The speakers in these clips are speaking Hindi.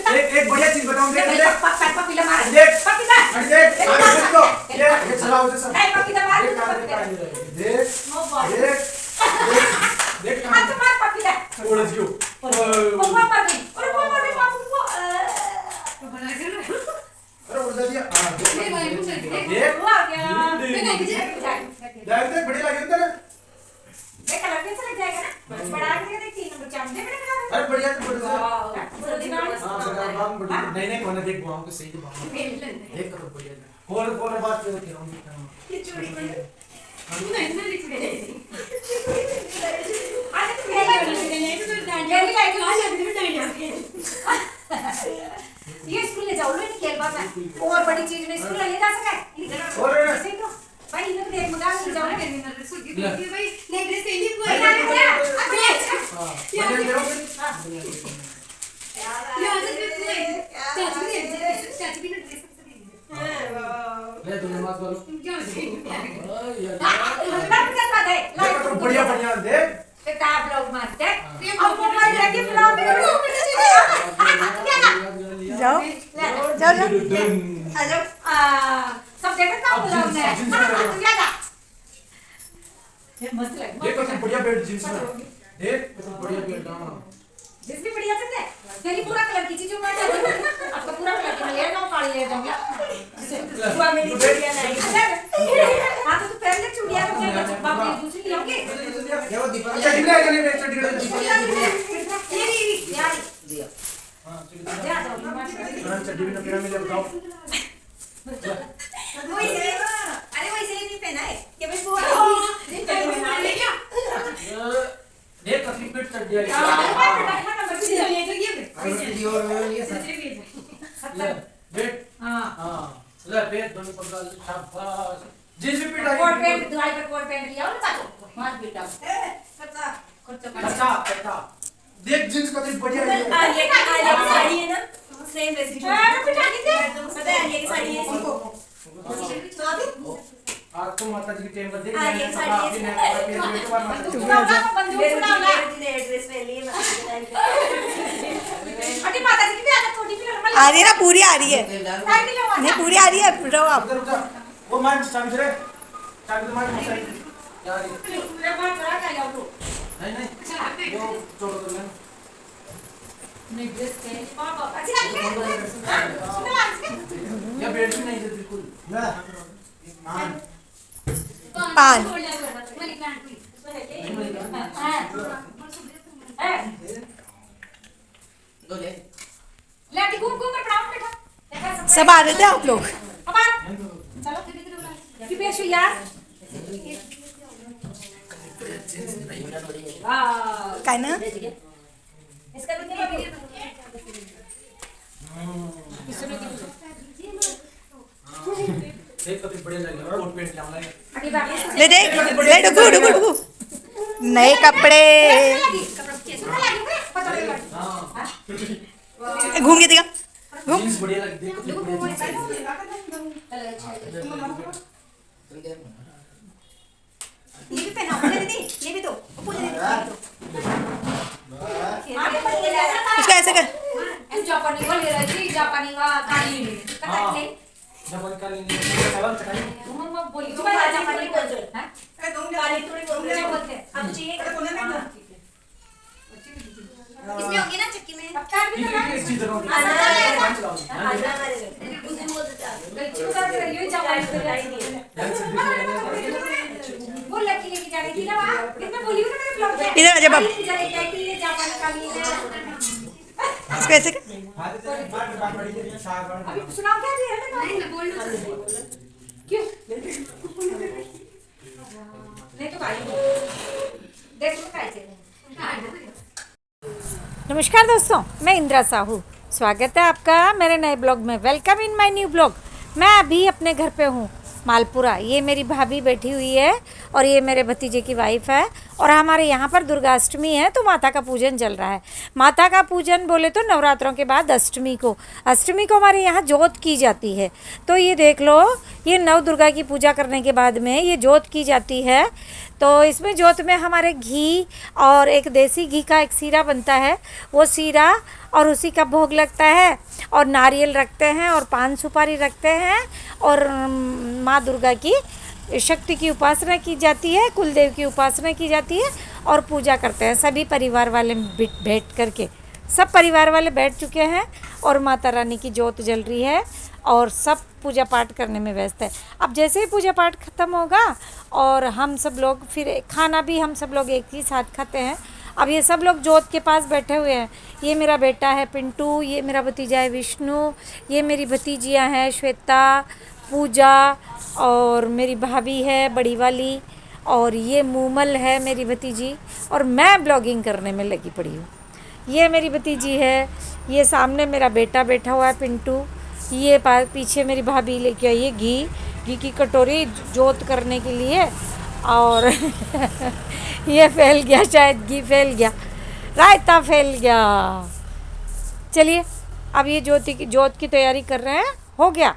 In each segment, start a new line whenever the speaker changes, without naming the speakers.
एक बढ़िया चीज बताऊं देख
पपीता मार
देख
पपीता
देख तो ये चलाओ से सब
नहीं पपीता मार
देख देख
हाथ मार पपीता
ओड़ जियो
पप्पा मार गई अरे वो मार बाबू को
अरे उड़ दिया देख
वो आ गया मैं नहीं
देख बढ़िया लगे तेरे
देख कलर कैसा लग जाएगा ना बड़ा के देख 3 नंबर चांद देख रहा
अरे बढ़िया से बढ़िया
हां
नहीं नहीं कोने देख बुआओं को सही देख करो बढ़िया कॉल बात कर रहा हूं
ये चूड़ी को नहीं लिख दे आज तो मेरी लाइक आ जाती है ये स्कूल ले जाओ लो नहीं खेल बात और बड़ी चीज में स्कूल ले जा सके
और
ऐसे तो भाई इधर देख मगा ले जाओ ना मेरे सुगी भाई नहीं ड्रेस ले ली कोई
हां
चाची भी ड्रेस
ले तू नमाज पढ़ो
बढ़िया
बढ़िया देख
किताब लोग मारते अब मोबाइल लेके ब्लॉग
जाओ
हेलो सब देखा था ब्लॉग में ये मस्त लग
देखो तुम बढ़िया बेल्ट जींस में देख तुम बढ़िया बेल्ट हां
जिस भी बढ़िया चलते तेरी पूरा कलर की चीज मैं आपका पूरा कलर ले लो काली ले जाऊंगा हुआ मेरी चूड़ियां नहीं हां तो तू पहले चूड़ियां रख बाबू दूसरी ले आओगे
ये वो दीपक चड्डी ले चली मैं चड्डी
ये यार दिया
हां
जा जाओ
चड्डी भी ना फिर मिले बताओ
अरे वैसे ही नहीं पहना है कि भाई वो नहीं पहना ले क्या
देख कितनी फिट चड्डी है वेट हां ले वेट दोनों पकड़ शाबाश जींस भी फिट आ
कोट पैंट दुआई पर कोट पैंट लिया और ताको मार बेटा
अच्छा देख जींस कितनी बढ़िया है
आलिया की साड़ी है ना सेम वैसी
बिठा के दे
पता है आलिया की साड़ी है
आज तो माता जी की टेम कर देख
आलिया की साड़ी है ड्रेस पहन ली
अटी माता जी की भी आदत छोटी फिल्म
आ रही है ना पूरी आ रही है नहीं पूरी आ रही है रहो आप
रुक जा वो मान चाबी दे चाबी तो मान यार
पूरा बात करा क्या जाओ तो
नहीं वो छोड़ दो ले
नहीं ड्रेस पहन पापा अच्छी लगी है
या बेल्ट भी नहीं है बिल्कुल ना मान
पान
लेटी घूम घूम कर पड़ाओ बेटा
सब आ रहे थे आप लोग
अपन चलो कि पेश यार
काय ना
इसका कितने
देख कितनी बढ़िया लगी कोट पैंट क्या लगे
अटी बाकी
ले देख ले डुगू नए कपड़े घूम के दिखा घूम
जींस बढ़िया लगी देख कितनी बढ़िया जींस
ये भी पहना दीदी ये भी तो
इसको ऐसे कर
जापानी वाले रहती जापानी वा काली में कटा ले
जब का लेंगे सवाल चकाई
तुम बोली
तुम जापानी बोल रहे
हां
अरे तुम काली थोड़ी बोल रहे हो
बोलते
अब चाहिए तो बोलने में इसमें होगी ना चक्की में
पक्का भी तो
किस चीज रो
आजा मारे उस दिन बोलते थे
गलती कर रही हो जापानी तो लाई वो लड़की लेके जा रही थी ना वहां कितने बोली ना मेरे ब्लॉग पे
इधर आ जा बाबू
जापानी काली में
इसको ऐसे कर
अभी सुनाओ क्या जी है ना नहीं बोल लो क्यों नहीं तो भाई देखो कैसे नमस्कार दोस्तों, मैं इंदिरा साहू। स्वागत है आपका मेरे नए ब्लॉग में। Welcome in my new blog. मैं अभी अपने घर पे हूँ मालपुरा। ये मेरी भाभी बैठी हुई है और ये मेरे भतीजे की वाइफ है। और हमारे यहाँ पर दुर्गाष्टमी है तो माता का पूजन चल रहा है। माता का पूजन बोले तो नवरात्रों के बाद अष्टमी को हमारे यहाँ जोत की जाती है। तो ये देख लो, ये नव दुर्गा की पूजा करने के बाद में ये जोत की जाती है। तो इसमें जोत में हमारे घी और एक देसी घी का एक सीरा बनता है, वो सीरा और उसी का भोग लगता है, और नारियल रखते हैं और पान सुपारी रखते हैं, और माँ दुर्गा की शक्ति की उपासना की जाती है, कुलदेव की उपासना की जाती है और पूजा करते हैं सभी परिवार वाले बैठ करके। सब परिवार वाले बैठ चुके हैं और माता रानी की जोत जल रही है और सब पूजा पाठ करने में व्यस्त है। अब जैसे ही पूजा पाठ ख़त्म होगा और हम सब लोग फिर खाना भी हम सब लोग एक ही साथ खाते हैं। अब ये सब लोग जोत के पास बैठे हुए हैं। ये मेरा बेटा है पिंटू, ये मेरा भतीजा है विष्णु, ये मेरी भतीजियाँ हैं श्वेता, पूजा, और मेरी भाभी है बड़ी वाली, और ये मूमल है मेरी भतीजी, और मैं ब्लॉगिंग करने में लगी पड़ी हूँ। ये मेरी भतीजी है, ये सामने मेरा बेटा बैठा हुआ है पिंटू, ये पीछे मेरी भाभी लेके आई है घी की कटोरी जोत करने के लिए, और ये फैल गया, शायद घी फैल गया, रायता फैल गया। चलिए अब ये जोत की तैयारी कर रहे हैं, हो गया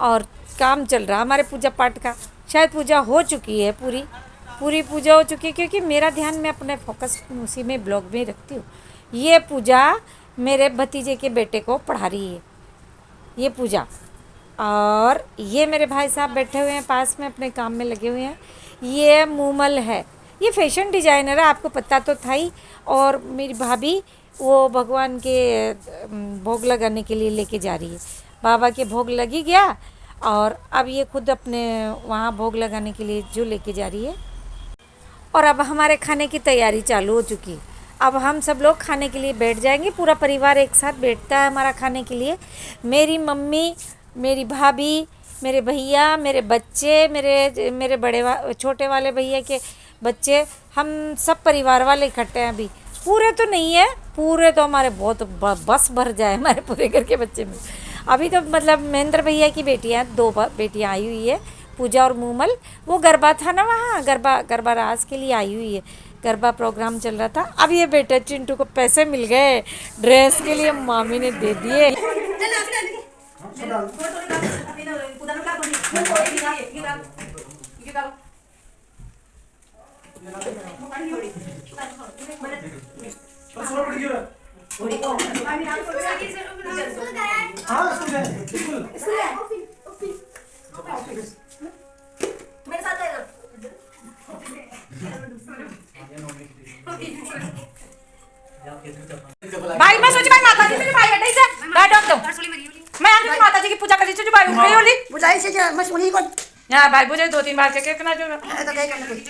और काम चल रहा हमारे पूजा पाठ का। शायद पूजा हो चुकी है, पूरी पूजा हो चुकी है, क्योंकि मेरा ध्यान मैं अपने फोकस उसी में ब्लॉग में रखती हूँ। ये पूजा मेरे भतीजे के बेटे को पढ़ा रही है, ये पूजा, और ये मेरे भाई साहब बैठे हुए हैं पास में अपने काम में लगे हुए हैं। ये मूमल है, ये फैशन डिज़ाइनर है, आपको पता तो था ही। और मेरी भाभी वो भगवान के भोग लगाने के लिए लेके जा रही है, बाबा के भोग लगी गया और अब ये खुद अपने वहाँ भोग लगाने के लिए जो लेके जा रही है। और अब हमारे खाने की तैयारी चालू हो चुकी है। अब हम सब लोग खाने के लिए बैठ जाएंगे, पूरा परिवार एक साथ बैठता है हमारा खाने के लिए। मेरी मम्मी, मेरी भाभी, मेरे भैया, मेरे बच्चे, मेरे छोटे वाले भैया के बच्चे, हम सब परिवार वाले इकट्ठे हैं। अभी पूरे तो नहीं है, पूरे तो हमारे बहुत बस भर जाए हमारे पूरे घर के बच्चे में। अभी तो मतलब महेंद्र भैया की बेटियाँ, 2 बेटियाँ आई हुई है, पूजा और मूमल। वो गरबा था ना, वहाँ गरबा रास के लिए आई हुई है, गरबा प्रोग्राम चल रहा था। अब ये बेटा चिंटू को पैसे मिल गए ड्रेस के लिए, मामी ने दे दिए।
मेरे साथ है ना।
भाई मैं सोची भाई माता जी मेरे भाई हटे से मैं डॉक दो मैं आगे माता जी की पूजा कर दी जो भाई उठ गई होली
बुझाई से क्या मैं सुनी को
हां भाई बुझे 2-3 बार के कितना जो
तो कहीं करना कोई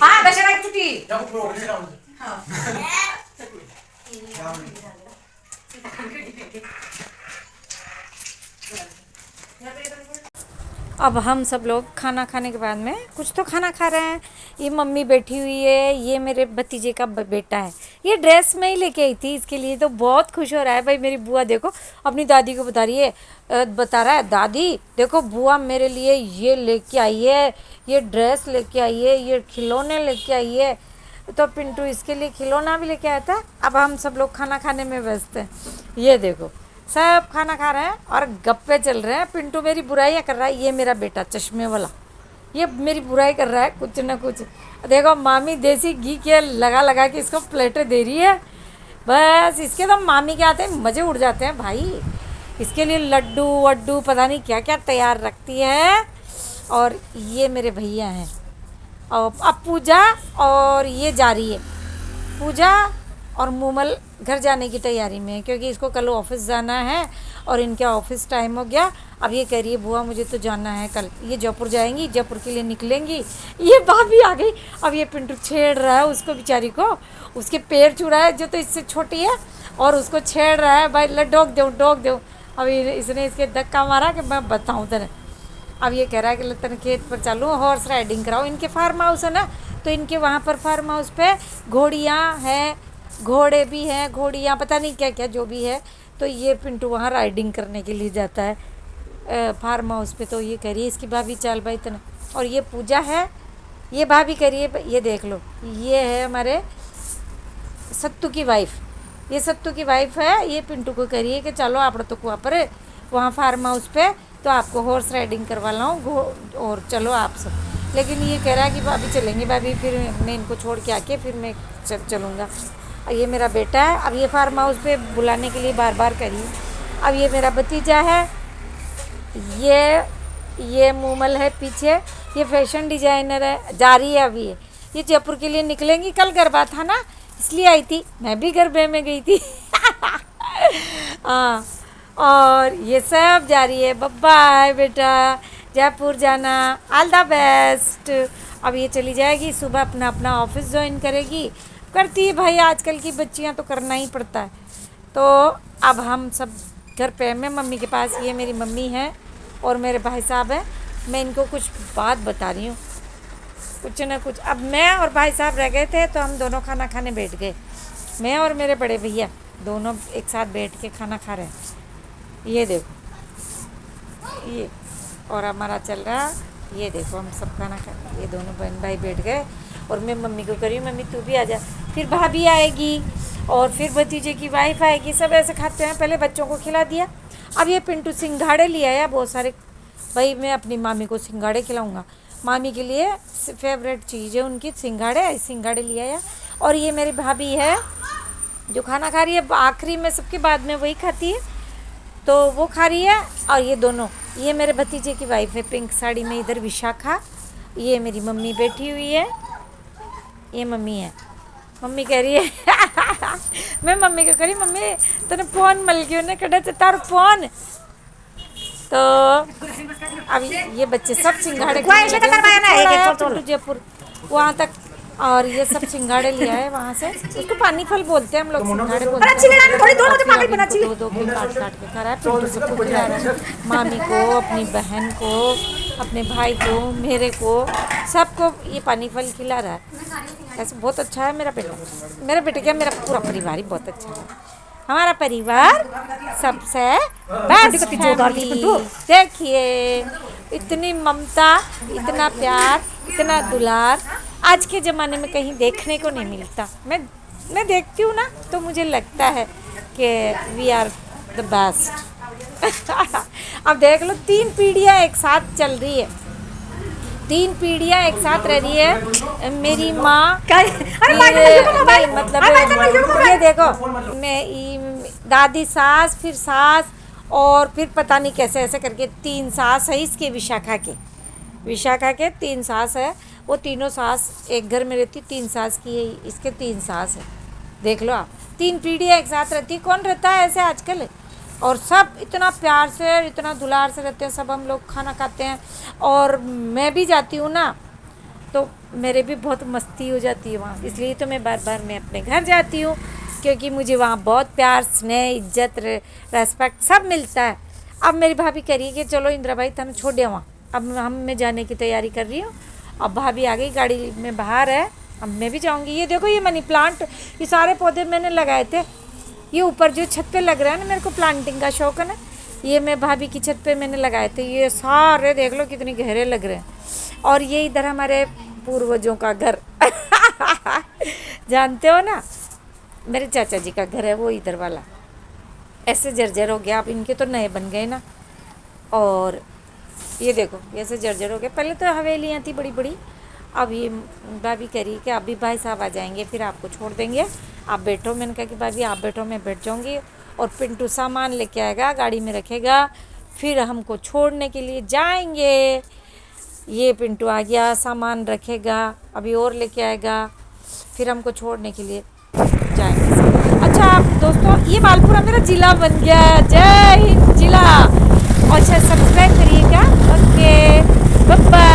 हां दशहरा की छुट्टी
अब हम सब लोग खाना खाने के बाद में कुछ तो खाना खा रहे हैं। ये मम्मी बैठी हुई है, ये मेरे भतीजे का बेटा है, ये ड्रेस मैं ही लेके आई थी इसके लिए, तो बहुत खुश हो रहा है। भाई मेरी बुआ देखो अपनी दादी को बता रहा है, दादी देखो बुआ मेरे लिए ये लेके आई है, ये ड्रेस लेके आई है, ये खिलौने लेके आई है। तो पिंटू इसके लिए खिलौना भी लेके आया था। अब हम सब लोग खाना खाने में व्यस्त हैं। ये देखो सब खाना खा रहे हैं और गप्पे चल रहे हैं। पिंटू मेरी बुराइयाँ कर रहा है, ये मेरा बेटा चश्मे वाला, ये मेरी बुराई कर रहा है कुछ ना कुछ। देखो मामी देसी घी के लगा के इसको प्लेटें दे रही है, बस इसके तो मामी के आते हैं मज़े उड़ जाते हैं भाई। इसके लिए लड्डू वड्डू पता नहीं क्या क्या तैयार रखती है। और ये मेरे भैया हैं। और अब पूजा और ये जा रही है, पूजा और मूमल घर जाने की तैयारी में है, क्योंकि इसको कल ऑफिस जाना है और इनका ऑफिस टाइम हो गया। अब ये कह रही है बुआ मुझे तो जाना है कल, ये जयपुर जाएंगी, जयपुर के लिए निकलेंगी। ये भाभी आ गई। अब ये पिंटू छेड़ रहा है उसको, बेचारी को, उसके पैर छुड़ा है जो तो इससे छोटी है और उसको छेड़ रहा है, भाई डोक दो। अब इसने इसके धक्का मारा कि मैं बताऊँ तेरे। अब ये कह रहा है कि तेरे खेत पर चालू हॉर्स राइडिंग कराओ। इनके फार्म हाउस है ना, तो इनके वहाँ पर फार्म हाउस पे घोड़ियाँ हैं, घोड़े भी हैं, घोड़ियाँ पता नहीं क्या क्या जो भी है। तो ये पिंटू वहाँ राइडिंग करने के लिए जाता है। फार्म हाउस पे, तो ये करिए इसकी भाभी चाल भाई इतना। और ये पूजा है, ये भाभी करिए, ये देख लो, ये है हमारे सत्तू की वाइफ, ये सत्तू की वाइफ है। ये पिंटू को करिए कि चलो आप तो कुआ पर वहाँ फार्म हाउस पे तो आपको हॉर्स राइडिंग करवा लाऊँ और चलो आप सब। लेकिन ये कह रहा है कि भाभी चलेंगे, भाभी फिर मैं इनको छोड़ के आके फिर मैं चलूँगा। ये मेरा बेटा है, अब ये फार्म हाउस पे बुलाने के लिए बार बार करिए। अब ये मेरा भतीजा है, ये मूमल है पीछे, ये फैशन डिजाइनर है, जा रही है अभी ये जयपुर के लिए निकलेंगी। कल गरबा था ना इसलिए आई थी, मैं भी गरबे में गई थी। हाँ, और ये सब जा रही है। बाय बेटा, जयपुर जाना, ऑल द बेस्ट। अब ये चली जाएगी, सुबह अपना अपना ऑफिस ज्वाइन करेगी, करती है भाई, आजकल की बच्चियां तो करना ही पड़ता है। तो अब हम सब घर पे, मैं मम्मी के पास, ये मेरी मम्मी है और मेरे भाई साहब हैं। मैं इनको कुछ बात बता रही हूँ, कुछ ना कुछ। अब मैं और भाई साहब रह गए थे तो हम दोनों खाना खाने बैठ गए, मैं और मेरे बड़े भैया दोनों एक साथ बैठ के खाना खा रहे हैं। ये देखो ये, और हमारा चल रहा, ये देखो हम सब खाना खा, ये दोनों बहन भाई बैठ गए और मैं मम्मी को करी, मम्मी तू भी आ जा। फिर भाभी आएगी और फिर भतीजे की वाइफ आएगी, सब ऐसे खाते हैं। पहले बच्चों को खिला दिया। अब ये पिंटू सिंघाड़े ले आया बहुत सारे, भाई मैं अपनी मामी को सिंघाड़े खिलाऊंगा, मामी के लिए फेवरेट चीज़ है उनकी सिंघाड़े ले आया। और ये मेरी भाभी है जो खाना खा रही है आखिरी में, सबके बाद में वही खाती है, तो वो खा रही है। और ये दोनों, ये मेरे भतीजे की वाइफ है पिंक साड़ी में, इधर विशाखा। ये मेरी मम्मी बैठी हुई है, ये मम्मी है। मम्मी कह रही है मैं मम्मी को कह रही, मम्मी तूने फ़ोन मल गयो ने कड़ा तार फ़ोन। तो अब ये बच्चे सब सिंघाड़े जयपुर वहाँ तक, और ये सब सिंघाड़े लिया है वहाँ से, उसको पानी फल बोलते हैं हम लोग, सिंघाड़े बोलते हैं। दो के काट के खा रहा है, पिंटू सबको खिला रहा है, मामी को, अपनी बहन को, अपने भाई को, मेरे को, सबको ये पानी फल खिला रहा है। ऐसे बहुत अच्छा है मेरा बेटा क्या, मेरा पूरा परिवार ही बहुत अच्छा है। हमारा परिवार सबसे बेस्ट फैमिली। देखिए इतनी ममता, इतना प्यार, इतना दुलार आज के ज़माने में कहीं देखने को नहीं मिलता। मैं देखती हूँ ना तो मुझे लगता है कि वी आर द बेस्ट। अब देख लो 3 पीढ़ियाँ एक साथ चल रही है, 3 पीढ़ियाँ एक साथ रह रही है। मेरी माँ मतलब ये देखो, मैं दादी सास, फिर सास, और फिर पता नहीं कैसे ऐसे करके 3 सास है इसके, विशाखा के 3 सास है। वो तीनों सास एक घर में रहती, 3 सास की है, इसके 3 सास है। देख लो आप, 3 पीढ़ियाँ एक साथ रहती, कौन रहता है ऐसे आजकल। और सब इतना प्यार से, इतना दुलार से रहते हैं सब। हम लोग खाना खाते हैं और मैं भी जाती हूँ ना तो मेरे भी बहुत मस्ती हो जाती है वहाँ, इसलिए तो मैं बार बार मैं अपने घर जाती हूँ, क्योंकि मुझे वहाँ बहुत प्यार, स्नेह, इज्जत, रेस्पेक्ट सब मिलता है। अब मेरी भाभी करिए कि चलो इंदिरा भाई तने छोड़ दिया वहाँ, अब मैं जाने की तैयारी कर रही हूँ। अब भाभी आ गई, गाड़ी में बाहर है, अब मैं भी जाऊँगी। ये देखो ये मनी प्लांट, ये सारे पौधे मैंने लगाए थे, ये ऊपर जो छत पे लग रहा है ना, मेरे को प्लांटिंग का शौक है ना, ये मैं भाभी की छत पे मैंने लगाए थे। ये सारे देख लो कितने गहरे लग रहे हैं। और ये इधर हमारे पूर्वजों का घर जानते हो ना, मेरे चाचा जी का घर है वो इधर वाला, ऐसे जर्जर हो गया। अब इनके तो नए बन गए ना, और ये देखो ऐसे जर्जर हो गए। पहले तो हवेलियाँ थी बड़ी बड़ी, अब ये भाभी करी कि अभी भाई साहब आ जाएंगे फिर आपको छोड़ देंगे, आप बैठो। मैंने कहा कि भाभी आप बैठो, मैं बैठ जाऊँगी। और पिंटू सामान लेके आएगा, गाड़ी में रखेगा, फिर हमको छोड़ने के लिए जाएंगे। ये पिंटू आ गया, सामान रखेगा, अभी और लेके आएगा, फिर हमको छोड़ने के लिए जाएंगे। अच्छा दोस्तों, ये मालपुरा मेरा ज़िला बन गया, जय हिंद जिला। और अच्छा सब्सक्राइब करिएगा। Okay, bye bye.